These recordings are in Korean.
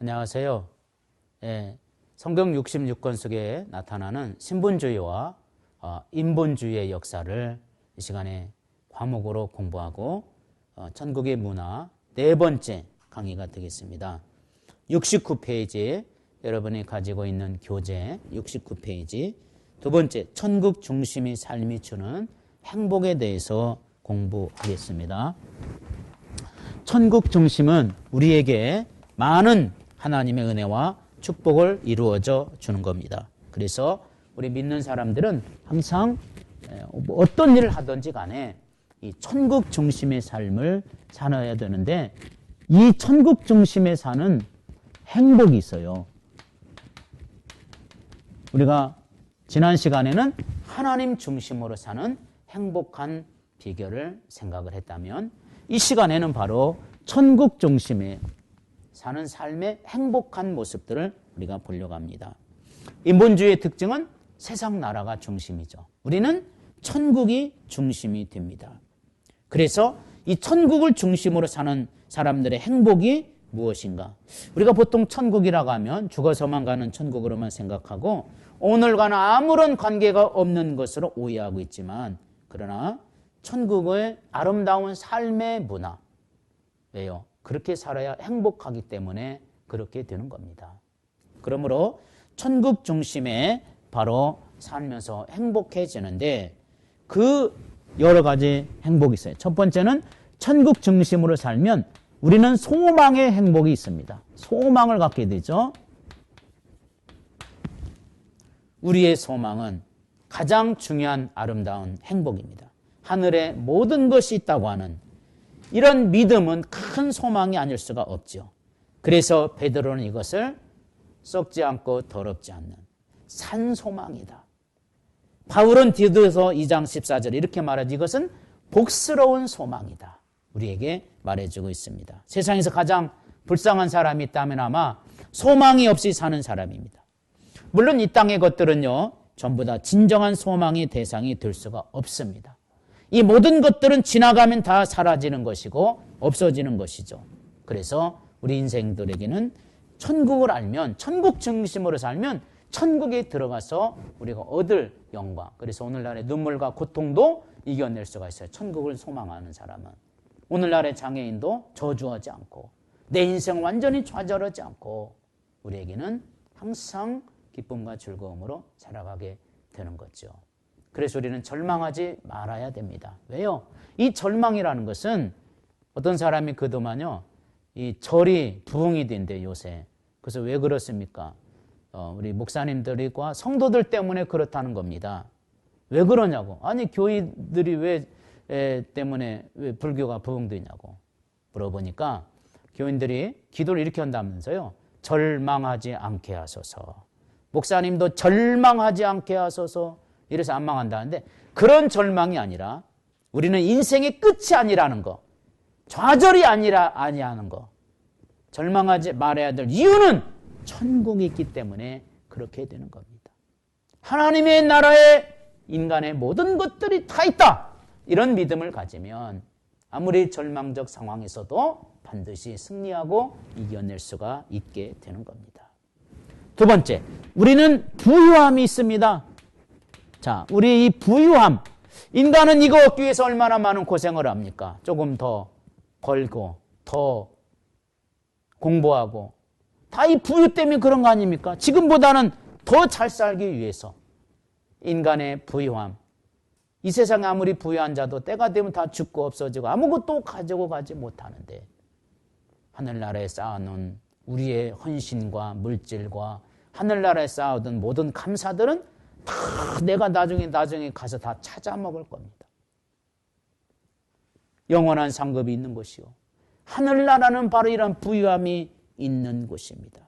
안녕하세요. 성경 66권 속에 나타나는 신분주의와 인본주의의 역사를 이 시간에 과목으로 공부하고 천국의 문화 네 번째 강의가 되겠습니다. 69페이지 여러분이 가지고 있는 교재 69페이지 두 번째 천국 중심의 삶이 주는 행복에 대해서 공부하겠습니다. 천국 중심은 우리에게 많은 하나님의 은혜와 축복을 이루어져 주는 겁니다. 그래서 우리 믿는 사람들은 항상 어떤 일을 하든지 간에 이 천국 중심의 삶을 살아야 되는데 이 천국 중심에 사는 행복이 있어요. 우리가 지난 시간에는 하나님 중심으로 사는 행복한 비결을 생각을 했다면 이 시간에는 바로 천국 중심에 사는 삶의 행복한 모습들을 우리가 보려고 합니다. 인본주의의 특징은 세상 나라가 중심이죠. 우리는 천국이 중심이 됩니다. 그래서 이 천국을 중심으로 사는 사람들의 행복이 무엇인가? 우리가 보통 천국이라고 하면 죽어서만 가는 천국으로만 생각하고 오늘과는 아무런 관계가 없는 것으로 오해하고 있지만 그러나 천국의 아름다운 삶의 문화, 왜요? 그렇게 살아야 행복하기 때문에 그렇게 되는 겁니다. 그러므로 천국 중심에 바로 살면서 행복해지는데 그 여러 가지 행복이 있어요. 첫 번째는 천국 중심으로 살면 우리는 소망의 행복이 있습니다. 소망을 갖게 되죠. 우리의 소망은 가장 중요한 아름다운 행복입니다. 하늘에 모든 것이 있다고 하는 이런 믿음은 큰 소망이 아닐 수가 없죠. 그래서 베드로는 이것을 썩지 않고 더럽지 않는 산소망이다. 바울은 디도서 2장 14절 이렇게 말하지 이것은 복스러운 소망이다. 우리에게 말해주고 있습니다. 세상에서 가장 불쌍한 사람이 있다면 아마 소망이 없이 사는 사람입니다. 물론 이 땅의 것들은요 전부 다 진정한 소망의 대상이 될 수가 없습니다. 이 모든 것들은 지나가면 다 사라지는 것이고 없어지는 것이죠. 그래서 우리 인생들에게는 천국을 알면 천국 중심으로 살면 천국에 들어가서 우리가 얻을 영광, 그래서 오늘날의 눈물과 고통도 이겨낼 수가 있어요. 천국을 소망하는 사람은. 오늘날의 장애인도 저주하지 않고 내 인생 완전히 좌절하지 않고 우리에게는 항상 기쁨과 즐거움으로 살아가게 되는 거죠. 그래서 우리는 절망하지 말아야 됩니다. 왜요? 이 절망이라는 것은 어떤 사람이 그동안요, 이 절이 부흥이 된대 요새. 그래서 왜 그렇습니까? 우리 목사님들과 성도들 때문에 그렇다는 겁니다. 왜 그러냐고. 아니 교인들이 왜 때문에 왜 불교가 부흥되냐고 물어보니까 교인들이 기도를 이렇게 한다면서요. 절망하지 않게 하소서. 목사님도 절망하지 않게 하소서. 이래서 안 망한다는데 그런 절망이 아니라 우리는 인생의 끝이 아니라는 거, 좌절이 아니하는 거, 절망하지 말아야 될 이유는 천국이 있기 때문에 그렇게 되는 겁니다. 하나님의 나라에 인간의 모든 것들이 다 있다. 이런 믿음을 가지면 아무리 절망적 상황에서도 반드시 승리하고 이겨낼 수가 있게 되는 겁니다. 두 번째, 우리는 부유함이 있습니다. 자, 우리 이 부유함, 인간은 이거 얻기 위해서 얼마나 많은 고생을 합니까? 조금 더 벌고 더 공부하고 다 이 부유 때문에 그런 거 아닙니까? 지금보다는 더 잘 살기 위해서 인간의 부유함, 이 세상에 아무리 부유한 자도 때가 되면 다 죽고 없어지고 아무것도 가지고 가지 못하는데 하늘나라에 쌓아놓은 우리의 헌신과 물질과 하늘나라에 쌓아둔 모든 감사들은 다 내가 나중에 가서 다 찾아 먹을 겁니다. 영원한 상급이 있는 곳이요. 하늘나라는 바로 이런 부유함이 있는 곳입니다.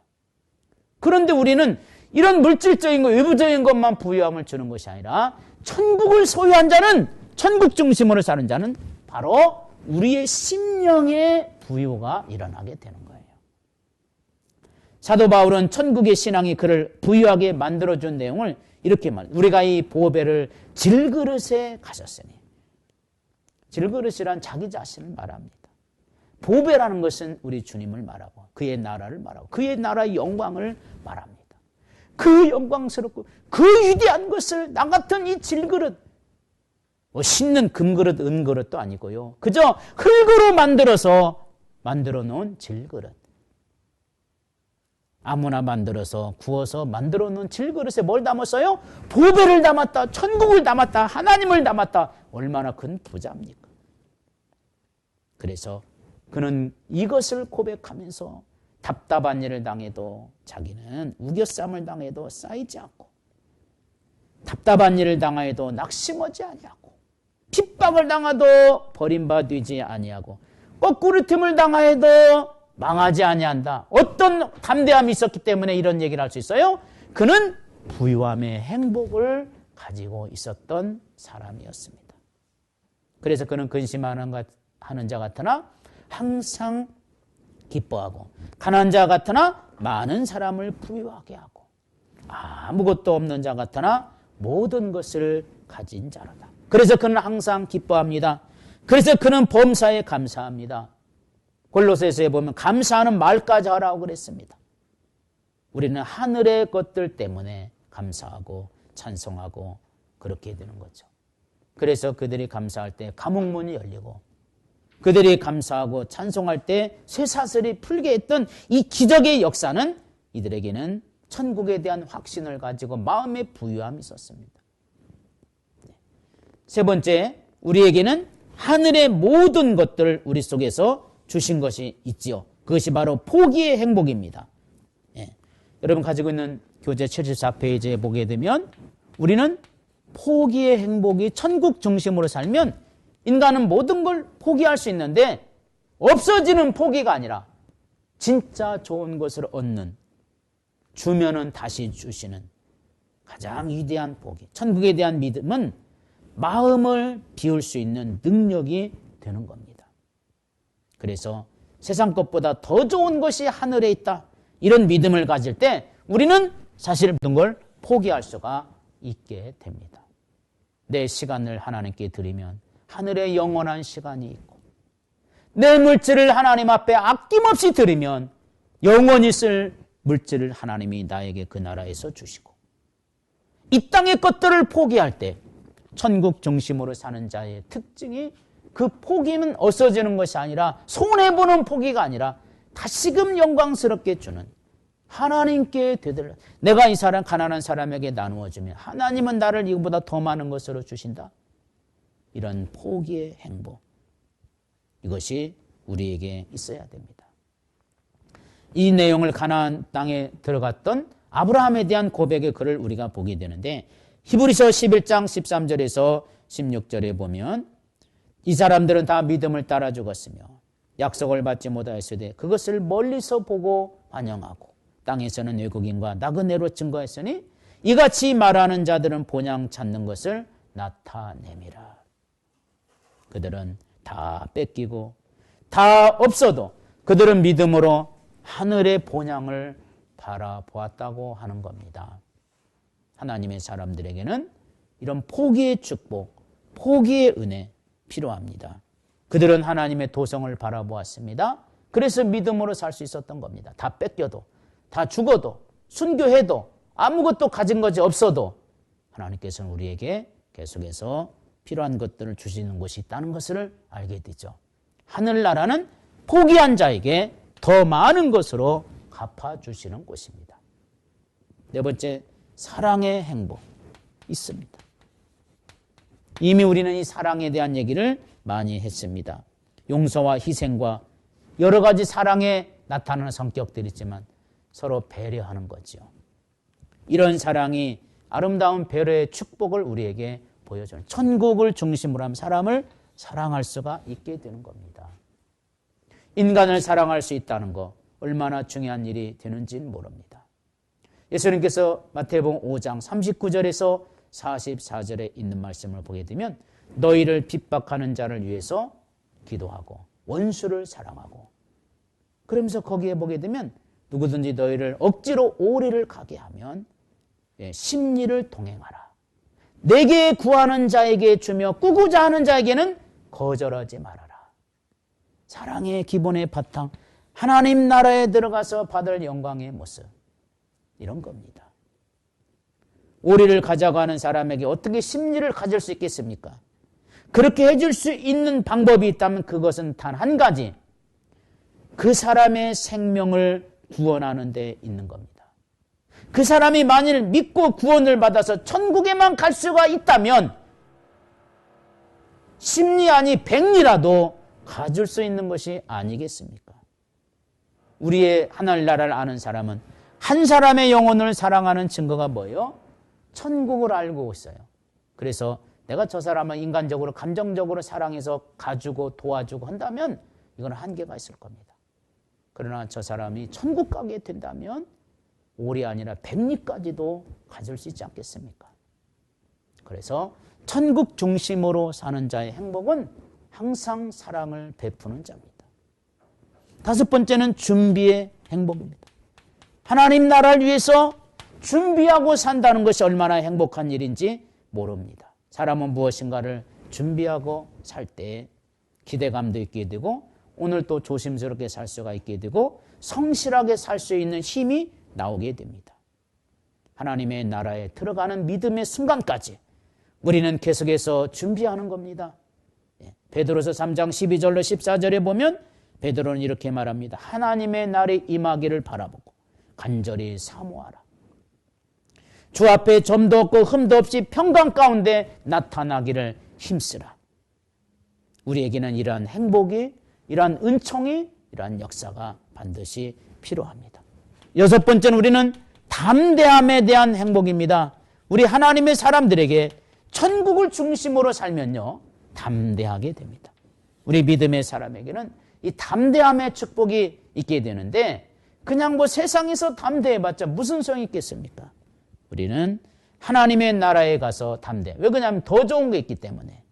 그런데 우리는 이런 물질적인 것, 외부적인 것만 부유함을 주는 것이 아니라 천국을 소유한 자는, 천국 중심으로 사는 자는 바로 우리의 심령의 부유가 일어나게 되는 거예요. 사도 바울은 천국의 신앙이 그를 부유하게 만들어준 내용을 이렇게 말합니다. 우리가 이 보배를 질그릇에 가졌으니. 질그릇이란 자기 자신을 말합니다. 보배라는 것은 우리 주님을 말하고 그의 나라를 말하고 그의 나라의 영광을 말합니다. 그 영광스럽고 그 위대한 것을 나 같은 이 질그릇, 뭐 씻는 금그릇, 은그릇도 아니고요. 그저 흙으로 만들어 놓은 질그릇. 아무나 만들어서 구워서 만들어 놓은 질그릇에 뭘 담았어요? 보배를 담았다, 천국을 담았다, 하나님을 담았다. 얼마나 큰 부자입니까? 그래서 그는 이것을 고백하면서 답답한 일을 당해도 자기는 우겨쌈을 당해도 쌓이지 않고, 답답한 일을 당하여도 낙심하지 아니하고, 핍박을 당하도 버림받지 아니하고, 거꾸로 틈을 당하여도 망하지 아니한다. 어떤 담대함이 있었기 때문에 이런 얘기를 할 수 있어요? 그는 부유함의 행복을 가지고 있었던 사람이었습니다. 그래서 그는 근심하는 자 같으나 항상 기뻐하고, 가난한 자 같으나 많은 사람을 부유하게 하고, 아무것도 없는 자 같으나 모든 것을 가진 자로다. 그래서 그는 항상 기뻐합니다. 그래서 그는 범사에 감사합니다. 골로새서에 보면 감사하는 말까지 하라고 그랬습니다. 우리는 하늘의 것들 때문에 감사하고 찬송하고 그렇게 되는 거죠. 그래서 그들이 감사할 때 감옥문이 열리고, 그들이 감사하고 찬송할 때 쇠사슬이 풀게 했던 이 기적의 역사는 이들에게는 천국에 대한 확신을 가지고 마음의 부유함이 있었습니다. 세 번째, 우리에게는 하늘의 모든 것들을 우리 속에서 주신 것이 있지요. 그것이 바로 포기의 행복입니다. 여러분 가지고 있는 교재 74페이지에 보게 되면 우리는 포기의 행복이 천국 중심으로 살면 인간은 모든 걸 포기할 수 있는데, 없어지는 포기가 아니라 진짜 좋은 것을 얻는, 주면은 다시 주시는 가장 위대한 포기, 천국에 대한 믿음은 마음을 비울 수 있는 능력이 되는 겁니다. 그래서 세상 것보다 더 좋은 것이 하늘에 있다, 이런 믿음을 가질 때 우리는 사실 모든 걸 포기할 수가 있게 됩니다. 내 시간을 하나님께 드리면 하늘에 영원한 시간이 있고, 내 물질을 하나님 앞에 아낌없이 드리면 영원히 쓸 물질을 하나님이 나에게 그 나라에서 주시고, 이 땅의 것들을 포기할 때 천국 중심으로 사는 자의 특징이, 그 포기는 없어지는 것이 아니라, 손해보는 포기가 아니라 다시금 영광스럽게 주는, 하나님께 되돌려, 내가 이 사람 가난한 사람에게 나누어주면 하나님은 나를 이거보다 더 많은 것으로 주신다. 이런 포기의 행복, 이것이 우리에게 있어야 됩니다. 이 내용을 가나안 땅에 들어갔던 아브라함에 대한 고백의 글을 우리가 보게 되는데, 히브리서 11장 13절에서 16절에 보면 이 사람들은 다 믿음을 따라 죽었으며 약속을 받지 못하였으되 그것을 멀리서 보고 환영하고 땅에서는 외국인과 나그네로 증거했으니 이같이 말하는 자들은 본향 찾는 것을 나타내미라. 그들은 다 뺏기고 다 없어도 그들은 믿음으로 하늘의 본향을 바라보았다고 하는 겁니다. 하나님의 사람들에게는 이런 포기의 축복, 포기의 은혜 필요합니다. 그들은 하나님의 도성을 바라보았습니다. 그래서 믿음으로 살 수 있었던 겁니다. 다 뺏겨도, 다 죽어도, 순교해도, 아무것도 가진 것이 없어도 하나님께서는 우리에게 계속해서 필요한 것들을 주시는 곳이 있다는 것을 알게 되죠. 하늘나라는 포기한 자에게 더 많은 것으로 갚아주시는 곳입니다. 네 번째, 사랑의 행복 있습니다. 이미 우리는 이 사랑에 대한 얘기를 많이 했습니다. 용서와 희생과 여러 가지 사랑에 나타나는 성격들이 있지만 서로 배려하는 거죠. 이런 사랑이 아름다운 배려의 축복을 우리에게 보여주는, 천국을 중심으로 한 사람을 사랑할 수가 있게 되는 겁니다. 인간을 사랑할 수 있다는 거 얼마나 중요한 일이 되는지는 모릅니다. 예수님께서 마태복음 5장 39절에서 44절에 있는 말씀을 보게 되면 너희를 핍박하는 자를 위해서 기도하고 원수를 사랑하고, 그러면서 거기에 보게 되면 누구든지 너희를 억지로 오리를 가게 하면 심리를 동행하라. 내게 구하는 자에게 주며 꾸고자 하는 자에게는 거절하지 말아라. 사랑의 기본의 바탕, 하나님 나라에 들어가서 받을 영광의 모습, 이런 겁니다. 오리를 가져가는 사람에게 어떻게 심리를 가질 수 있겠습니까? 그렇게 해줄 수 있는 방법이 있다면 그것은 단 한 가지, 그 사람의 생명을 구원하는 데 있는 겁니다. 그 사람이 만일 믿고 구원을 받아서 천국에만 갈 수가 있다면 십리 아니 백리라도 가질 수 있는 것이 아니겠습니까? 우리의 하늘나라를 아는 사람은 한 사람의 영혼을 사랑하는 증거가 뭐예요? 천국을 알고 있어요. 그래서 내가 저 사람을 인간적으로 감정적으로 사랑해서 가주고 도와주고 한다면 이건 한계가 있을 겁니다. 그러나 저 사람이 천국 가게 된다면 오리 아니라 백리까지도 가질 수 있지 않겠습니까? 그래서 천국 중심으로 사는 자의 행복은 항상 사랑을 베푸는 자입니다. 다섯 번째는 준비의 행복입니다. 하나님 나라를 위해서 준비하고 산다는 것이 얼마나 행복한 일인지 모릅니다. 사람은 무엇인가를 준비하고 살 때 기대감도 있게 되고 오늘 또 조심스럽게 살 수가 있게 되고 성실하게 살 수 있는 힘이 나오게 됩니다. 하나님의 나라에 들어가는 믿음의 순간까지 우리는 계속해서 준비하는 겁니다. 베드로서 3장 12절로 14절에 보면 베드로는 이렇게 말합니다. 하나님의 날이 임하기를 바라보고 간절히 사모하라. 주 앞에 점도 없고 흠도 없이 평강 가운데 나타나기를 힘쓰라. 우리에게는 이러한 행복이, 이러한 은총이, 이러한 역사가 반드시 필요합니다. 여섯 번째는 우리는 담대함에 대한 행복입니다. 우리 하나님의 사람들에게 천국을 중심으로 살면요, 담대하게 됩니다. 우리 믿음의 사람에게는 이 담대함의 축복이 있게 되는데 그냥 뭐 세상에서 담대해봤자 무슨 소용이 있겠습니까? 우리는 하나님의 나라에 가서 담대. 왜 그러냐면 더 좋은 게 있기 때문에.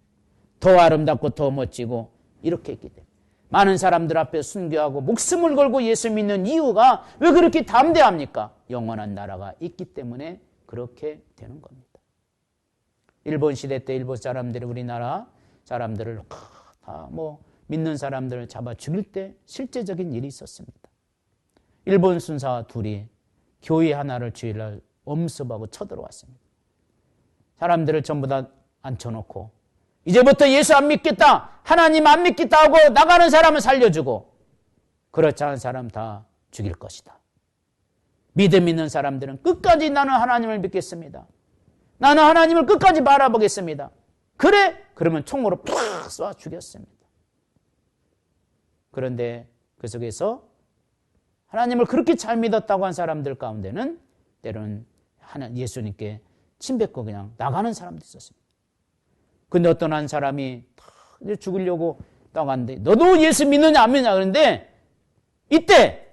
더 아름답고 더 멋지고 이렇게 있기 때문에. 많은 사람들 앞에 순교하고 목숨을 걸고 예수 믿는 이유가 왜 그렇게 담대합니까? 영원한 나라가 있기 때문에 그렇게 되는 겁니다. 일본 시대 때 일본 사람들이 우리나라 사람들을 다 뭐 믿는 사람들을 잡아 죽일 때 실제적인 일이 있었습니다. 일본 순사 둘이 교회 하나를 주일날 엄습하고 쳐들어왔습니다. 사람들을 전부 다 앉혀놓고 이제부터 예수 안 믿겠다, 하나님 안 믿겠다 하고 나가는 사람은 살려주고 그렇지 않은 사람 다 죽일 것이다. 믿음 있는 사람들은 끝까지 나는 하나님을 믿겠습니다. 나는 하나님을 끝까지 바라보겠습니다. 그래? 그러면 총으로 팍 쏴 죽였습니다. 그런데 그 속에서 하나님을 그렇게 잘 믿었다고 한 사람들 가운데는 때로는 예수님께 침뱉고 그냥 나가는 사람도 있었습니다. 근데 어떤 한 사람이 이제 죽으려고 나갔는데 너도 예수 믿느냐 안 믿느냐 그러는데 이때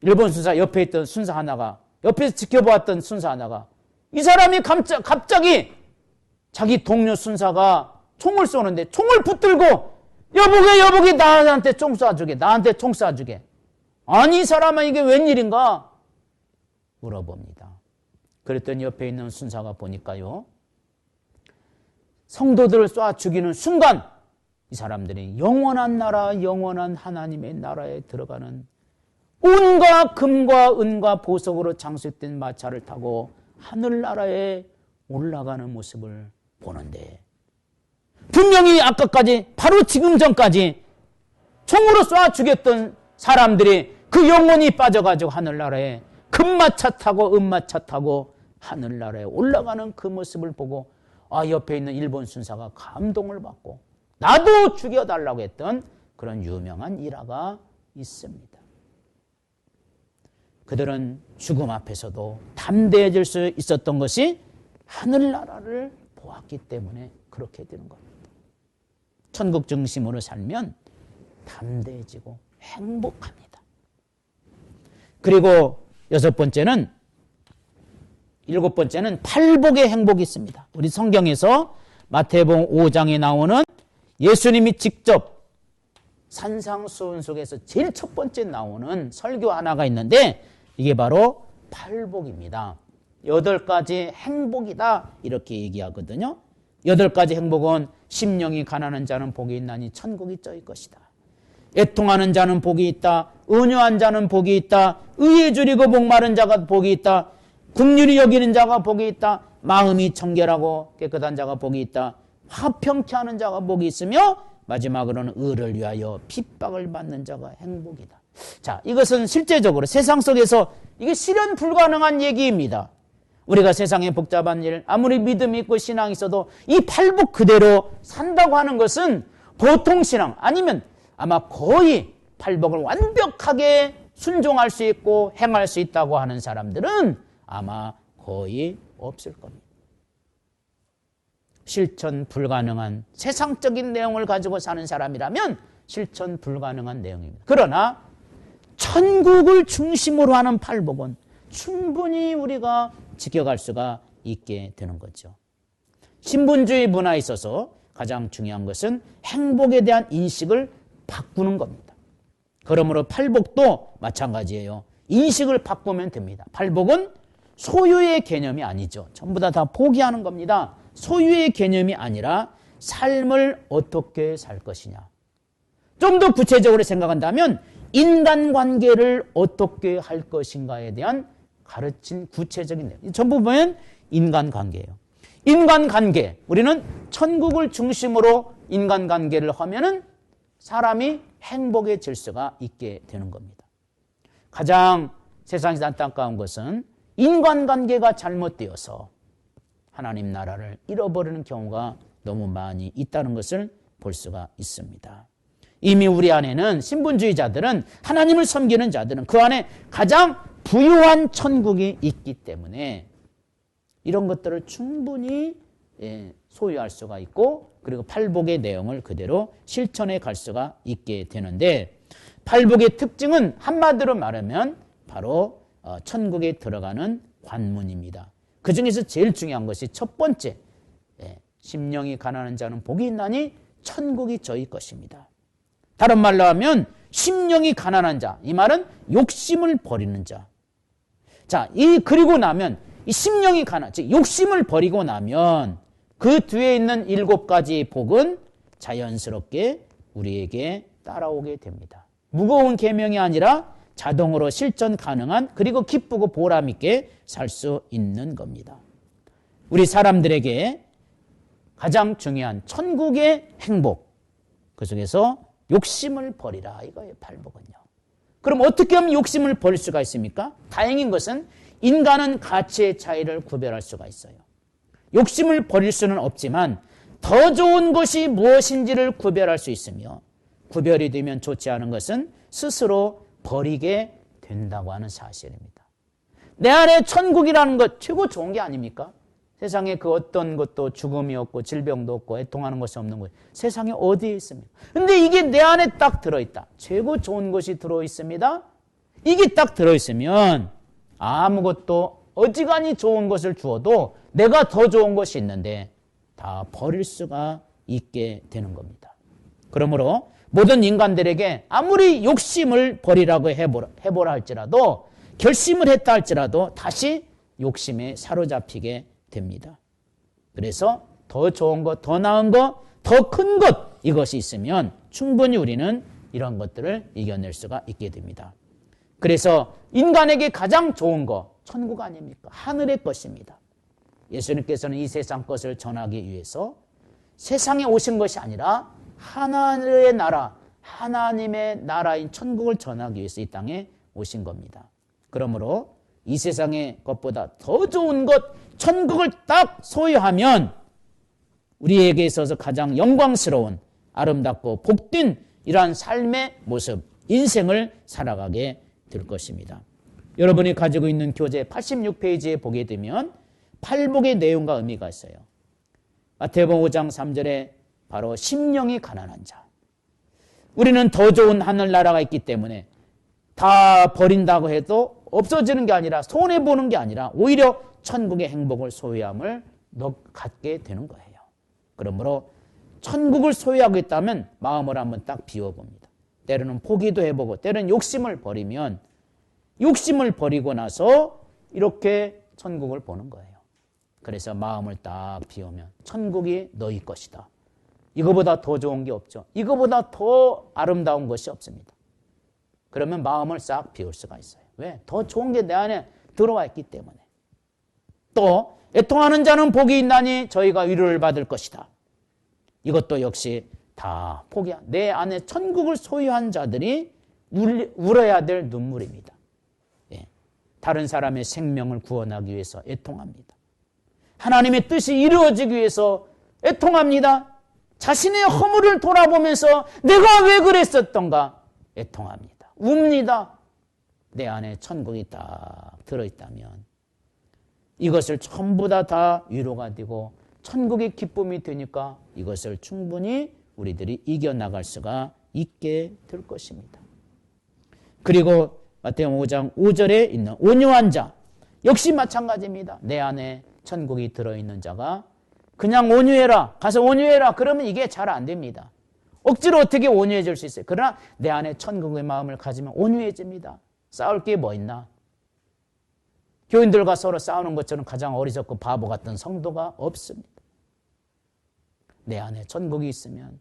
일본 순사 옆에 있던 순사 하나가 옆에서 지켜보았던 순사 하나가 이 사람이 갑자기 자기 동료 순사가 총을 쏘는데 총을 붙들고 여보게 나한테 총 쏴주게 나한테 총 쏴주게 아니 이 사람아 이게 웬일인가 물어봅니다. 그랬더니 옆에 있는 순사가 보니까요 성도들을 쏴 죽이는 순간 이 사람들이 영원한 나라 영원한 하나님의 나라에 들어가는 온과 금과 은과 보석으로 장식된 마차를 타고 하늘나라에 올라가는 모습을 보는데 분명히 아까까지 바로 지금 전까지 총으로 쏴 죽였던 사람들이 그 영혼이 빠져가지고 하늘나라에 금마차 타고 은마차 타고 하늘나라에 올라가는 그 모습을 보고 옆에 있는 일본 순사가 감동을 받고 나도 죽여달라고 했던 그런 유명한 일화가 있습니다. 그들은 죽음 앞에서도 담대해질 수 있었던 것이 하늘나라를 보았기 때문에 그렇게 되는 겁니다. 천국 중심으로 살면 담대해지고 행복합니다. 그리고 일곱 번째는 팔복의 행복이 있습니다. 우리 성경에서 마태복음 5장에 나오는 예수님이 직접 산상수훈 속에서 제일 첫 번째 나오는 설교 하나가 있는데 이게 바로 팔복입니다. 8가지 행복이다 이렇게 얘기하거든요. 8가지 행복은 심령이 가난한 자는 복이 있나니 천국이 저희 것이다. 애통하는 자는 복이 있다. 온유한 자는 복이 있다. 의에 줄이고 목마른 자가 복이 있다. 긍휼히 여기는 자가 복이 있다. 마음이 청결하고 깨끗한 자가 복이 있다. 화평케 하는 자가 복이 있으며 마지막으로는 의를 위하여 핍박을 받는 자가 행복이다. 자, 이것은 실제적으로 세상 속에서 이게 실현 불가능한 얘기입니다. 우리가 세상의 복잡한 일, 아무리 믿음이 있고 신앙이 있어도 이 팔복 그대로 산다고 하는 것은 보통 신앙 아니면 아마 거의 팔복을 완벽하게 순종할 수 있고 행할 수 있다고 하는 사람들은 아마 거의 없을 겁니다. 실천 불가능한 세상적인 내용을 가지고 사는 사람이라면 실천 불가능한 내용입니다. 그러나 천국을 중심으로 하는 팔복은 충분히 우리가 지켜갈 수가 있게 되는 거죠. 신분주의 문화에 있어서 가장 중요한 것은 행복에 대한 인식을 바꾸는 겁니다. 그러므로 팔복도 마찬가지예요. 인식을 바꾸면 됩니다. 팔복은 소유의 개념이 아니죠. 전부 다 포기하는 겁니다. 소유의 개념이 아니라 삶을 어떻게 살 것이냐. 좀 더 구체적으로 생각한다면 인간관계를 어떻게 할 것인가에 대한 가르친 구체적인 내용. 전부 보면 인간관계예요. 인간관계. 우리는 천국을 중심으로 인간관계를 하면은 사람이 행복해질 수가 있게 되는 겁니다. 가장 세상에서 안타까운 것은 인간관계가 잘못되어서 하나님 나라를 잃어버리는 경우가 너무 많이 있다는 것을 볼 수가 있습니다. 이미 우리 안에는 신분주의자들은 하나님을 섬기는 자들은 그 안에 가장 부유한 천국이 있기 때문에 이런 것들을 충분히 소유할 수가 있고 그리고 팔복의 내용을 그대로 실천해 갈 수가 있게 되는데 팔복의 특징은 한마디로 말하면 바로 천국에 들어가는 관문입니다. 그 중에서 제일 중요한 것이 첫 번째, 심령이 가난한 자는 복이 있나니 천국이 저희 것입니다. 다른 말로 하면 심령이 가난한 자, 이 말은 욕심을 버리는 자. 자, 그리고 나면 이 심령이 즉 욕심을 버리고 나면 그 뒤에 있는 7가지 복은 자연스럽게 우리에게 따라오게 됩니다. 무거운 계명이 아니라 자동으로 실천 가능한 그리고 기쁘고 보람 있게 살 수 있는 겁니다. 우리 사람들에게 가장 중요한 천국의 행복, 그 속에서 욕심을 버리라 이거예요. 팔복은요. 그럼 어떻게 하면 욕심을 버릴 수가 있습니까? 다행인 것은 인간은 가치의 차이를 구별할 수가 있어요. 욕심을 버릴 수는 없지만 더 좋은 것이 무엇인지를 구별할 수 있으며 구별이 되면 좋지 않은 것은 스스로 버리게 된다고 하는 사실입니다. 내 안에 천국이라는 것 최고 좋은 게 아닙니까? 세상에 그 어떤 것도 죽음이 없고 질병도 없고 애통하는 것이 없는 것 세상에 어디에 있습니까? 근데 이게 내 안에 딱 들어있다. 최고 좋은 것이 들어있습니다. 이게 딱 들어있으면 아무것도 어지간히 좋은 것을 주어도 내가 더 좋은 것이 있는데 다 버릴 수가 있게 되는 겁니다. 그러므로 모든 인간들에게 아무리 욕심을 버리라고 해보라 할지라도 결심을 했다 할지라도 다시 욕심에 사로잡히게 됩니다. 그래서 더 좋은 것, 더 나은 것, 더 큰 것 이것이 있으면 충분히 우리는 이런 것들을 이겨낼 수가 있게 됩니다. 그래서 인간에게 가장 좋은 것 천국 아닙니까? 하늘의 것입니다. 예수님께서는 이 세상 것을 전하기 위해서 세상에 오신 것이 아니라 하나님의 나라, 하나님의 나라인 천국을 전하기 위해서 이 땅에 오신 겁니다. 그러므로 이 세상의 것보다 더 좋은 것, 천국을 딱 소유하면 우리에게 있어서 가장 영광스러운 아름답고 복된 이러한 삶의 모습, 인생을 살아가게 될 것입니다. 여러분이 가지고 있는 교재 86페이지에 보게 되면 팔복의 내용과 의미가 있어요. 마태복음 5장 3절에 바로 심령이 가난한 자. 우리는 더 좋은 하늘나라가 있기 때문에 다 버린다고 해도 없어지는 게 아니라 손해보는 게 아니라 오히려 천국의 행복을 소유함을 갖게 되는 거예요. 그러므로 천국을 소유하고 있다면 마음을 한번 딱 비워봅니다. 때로는 포기도 해보고 때로는 욕심을 버리면 욕심을 버리고 나서 이렇게 천국을 보는 거예요. 그래서 마음을 딱 비우면 천국이 너희 것이다. 이거보다 더 좋은 게 없죠. 이거보다 더 아름다운 것이 없습니다. 그러면 마음을 싹 비울 수가 있어요. 왜? 더 좋은 게 내 안에 들어와 있기 때문에. 또 애통하는 자는 복이 있나니 저희가 위로를 받을 것이다. 이것도 역시 다 포기한 내 안에 천국을 소유한 자들이 울어야 될 눈물입니다. 예. 다른 사람의 생명을 구원하기 위해서 애통합니다. 하나님의 뜻이 이루어지기 위해서 애통합니다. 자신의 허물을 돌아보면서 내가 왜 그랬었던가 애통합니다. 웁니다. 내 안에 천국이 딱 들어있다면 이것을 전부 다 위로가 되고 천국의 기쁨이 되니까 이것을 충분히 우리들이 이겨나갈 수가 있게 될 것입니다. 그리고 마태복음 5장 5절에 있는 온유한 자 역시 마찬가지입니다. 내 안에 천국이 들어있는 자가 그냥 온유해라, 가서 온유해라 그러면 이게 잘 안 됩니다. 억지로 어떻게 온유해질 수 있어요? 그러나 내 안에 천국의 마음을 가지면 온유해집니다. 싸울 게 뭐 있나? 교인들과 서로 싸우는 것처럼 가장 어리석고 바보 같은 성도가 없습니다. 내 안에 천국이 있으면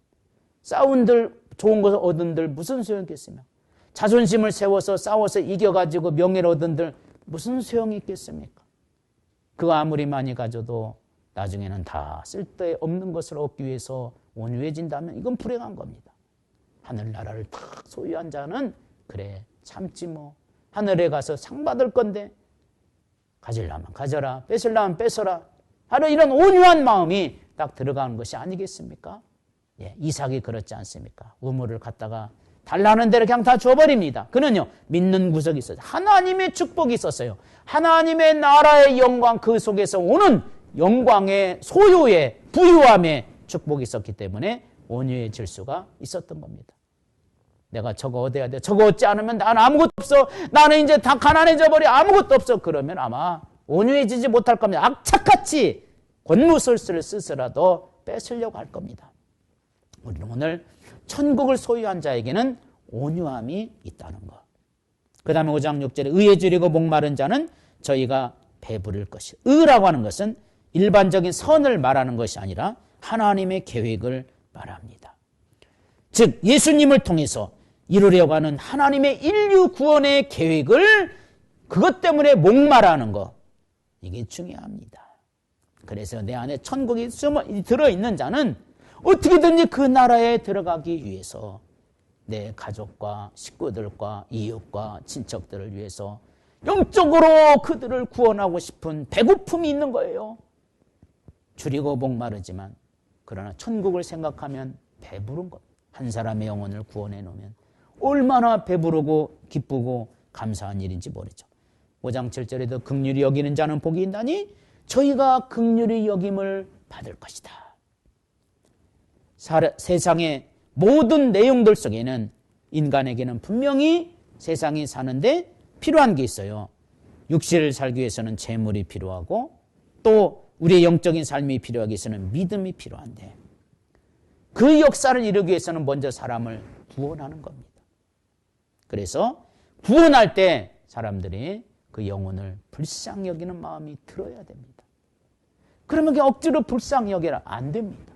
싸운들 좋은 것을 얻은들 무슨 소용이 있겠습니까? 자존심을 세워서 싸워서 이겨가지고 명예를 얻은들 무슨 소용이 있겠습니까? 그거 아무리 많이 가져도 나중에는 다 쓸데없는 것을 얻기 위해서 온유해진다면 이건 불행한 겁니다. 하늘나라를 탁 소유한 자는 그래 참지 뭐 하늘에 가서 상 받을 건데 가지려면 가져라 뺏으려면 뺏어라 하는 이런 온유한 마음이 딱 들어가는 것이 아니겠습니까? 예, 이삭이 그렇지 않습니까? 우물을 갖다가 달라는 대로 그냥 다 줘버립니다. 그는요 믿는 구석이 있었어요. 하나님의 축복이 있었어요. 하나님의 나라의 영광 그 속에서 오는 영광의 소유의 부유함의 축복이 있었기 때문에 온유해질 수가 있었던 겁니다. 내가 저거 얻어야 돼. 저거 얻지 않으면 나는 아무것도 없어. 나는 이제 다 가난해져 버려. 아무것도 없어. 그러면 아마 온유해지지 못할 겁니다. 악착같이 권무술수를 쓰서라도 뺏으려고 할 겁니다. 우리는 오늘 천국을 소유한 자에게는 온유함이 있다는 것. 그 다음에 5장 6절에 의에 줄이고 목마른 자는 저희가 배부를 것이. 의라고 하는 것은 일반적인 선을 말하는 것이 아니라 하나님의 계획을 말합니다. 즉 예수님을 통해서 이루려고 하는 하나님의 인류 구원의 계획을 그것 때문에 목마르는 것. 이게 중요합니다. 그래서 내 안에 천국이 들어있는 자는 어떻게든지 그 나라에 들어가기 위해서 내 가족과 식구들과 이웃과 친척들을 위해서 영적으로 그들을 구원하고 싶은 배고픔이 있는 거예요. 줄이고 목마르지만 그러나 천국을 생각하면 배부른 것. 한 사람의 영혼을 구원해 놓으면 얼마나 배부르고 기쁘고 감사한 일인지 모르죠. 5장 7절에도 긍휼히 여기는 자는 복이 있나니 저희가 긍휼히 여김을 받을 것이다. 세상의 모든 내용들 속에는 인간에게는 분명히 세상이 사는데 필요한 게 있어요. 육신을 살기 위해서는 재물이 필요하고 또 우리의 영적인 삶이 필요하기 위해서는 믿음이 필요한데 그 역사를 이루기 위해서는 먼저 사람을 구원하는 겁니다. 그래서 구원할 때 사람들이 그 영혼을 불쌍히 여기는 마음이 들어야 됩니다. 그러면 그냥 억지로 불쌍히 여기라 안 됩니다.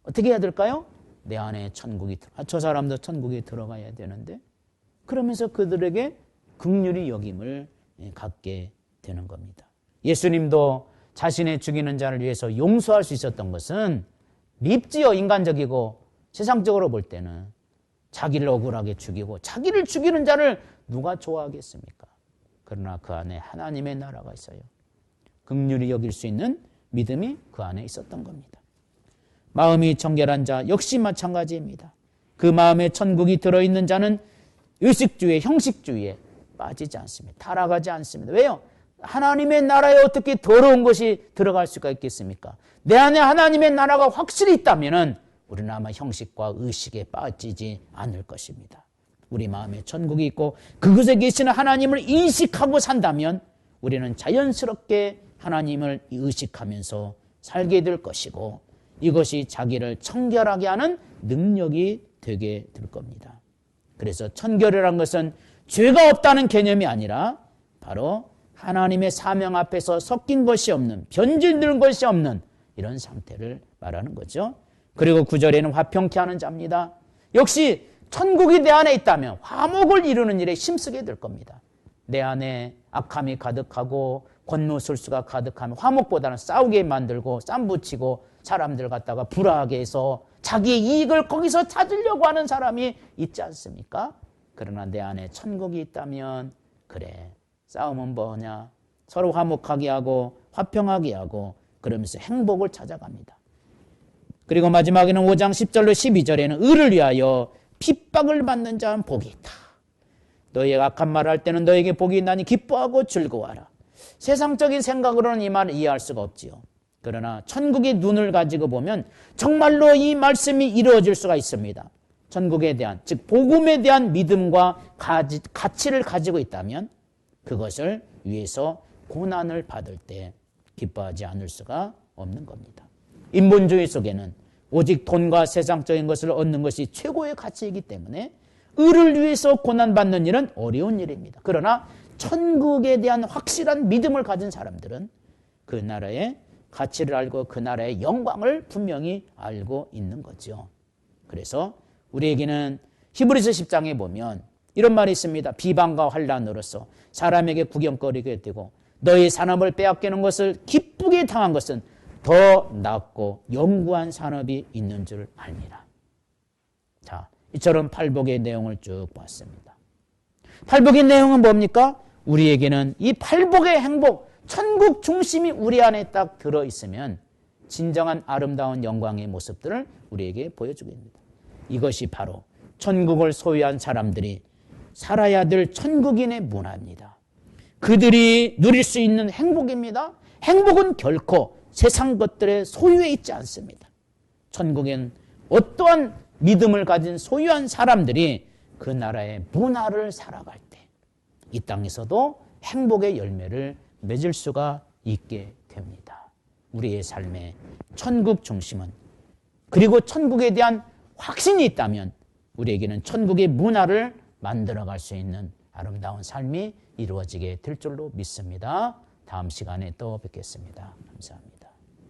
어떻게 해야 될까요? 내 안에 천국이 저 사람도 천국에 들어가야 되는데 그러면서 그들에게 긍휼히 여김을 갖게 되는 겁니다. 예수님도 자신의 죽이는 자를 위해서 용서할 수 있었던 것은 밉지요. 인간적이고 세상적으로 볼 때는 자기를 억울하게 죽이고 자기를 죽이는 자를 누가 좋아하겠습니까? 그러나 그 안에 하나님의 나라가 있어요. 긍휼히 여길 수 있는 믿음이 그 안에 있었던 겁니다. 마음이 정결한 자 역시 마찬가지입니다. 그 마음에 천국이 들어있는 자는 의식주의, 형식주의에 빠지지 않습니다. 타락하지 않습니다. 왜요? 하나님의 나라에 어떻게 더러운 것이 들어갈 수가 있겠습니까? 내 안에 하나님의 나라가 확실히 있다면 우리는 아마 형식과 의식에 빠지지 않을 것입니다. 우리 마음에 천국이 있고 그곳에 계시는 하나님을 인식하고 산다면 우리는 자연스럽게 하나님을 의식하면서 살게 될 것이고 이것이 자기를 청결하게 하는 능력이 되게 될 겁니다. 그래서 청결이라는 것은 죄가 없다는 개념이 아니라 바로 하나님의 사명 앞에서 섞인 것이 없는, 변질된 것이 없는 이런 상태를 말하는 거죠. 그리고 9절에는 화평케 하는 자입니다. 역시 천국이 내 안에 있다면 화목을 이루는 일에 힘쓰게 될 겁니다. 내 안에 악함이 가득하고 권노술수가 가득하면 화목보다는 싸우게 만들고 쌈붙이고 사람들 갖다가 불화하게 해서 자기의 이익을 거기서 찾으려고 하는 사람이 있지 않습니까? 그러나 내 안에 천국이 있다면 그래, 싸움은 뭐냐? 서로 화목하게 하고 화평하게 하고 그러면서 행복을 찾아갑니다. 그리고 마지막에는 5장 10절로 12절에는 의를 위하여 핍박을 받는 자는 복이 있다. 너희의 악한 말을 할 때는 너에게 복이 있나니 기뻐하고 즐거워하라. 세상적인 생각으로는 이 말을 이해할 수가 없지요. 그러나 천국의 눈을 가지고 보면 정말로 이 말씀이 이루어질 수가 있습니다. 천국에 대한, 즉 복음에 대한 믿음과 가치를 가지고 있다면 그것을 위해서 고난을 받을 때 기뻐하지 않을 수가 없는 겁니다. 인본주의 속에는 오직 돈과 세상적인 것을 얻는 것이 최고의 가치이기 때문에 의를 위해서 고난받는 일은 어려운 일입니다. 그러나 천국에 대한 확실한 믿음을 가진 사람들은 그 나라의 가치를 알고 그 나라의 영광을 분명히 알고 있는 거죠. 그래서 우리에게는 히브리서 10장에 보면 이런 말이 있습니다. 비방과 환난으로서 사람에게 구경거리게 되고 너의 산업을 빼앗기는 것을 기쁘게 당한 것은 더 낫고 영구한 산업이 있는 줄 알미라. 자, 이처럼 팔복의 내용을 쭉 봤습니다. 팔복의 내용은 뭡니까? 우리에게는 이 팔복의 행복, 천국 중심이 우리 안에 딱 들어있으면 진정한 아름다운 영광의 모습들을 우리에게 보여주게 됩니다. 이것이 바로 천국을 소유한 사람들이 살아야 될 천국인의 문화입니다. 그들이 누릴 수 있는 행복입니다. 행복은 결코 세상 것들의 소유에 있지 않습니다. 천국엔 어떠한 믿음을 가진 소유한 사람들이 그 나라의 문화를 살아갈 때 이 땅에서도 행복의 열매를 맺을 수가 있게 됩니다. 우리의 삶의 천국 중심은, 그리고 천국에 대한 확신이 있다면 우리에게는 천국의 문화를 만들어갈 수 있는 아름다운 삶이 이루어지게 될 줄로 믿습니다. 다음 시간에 또 뵙겠습니다. 감사합니다.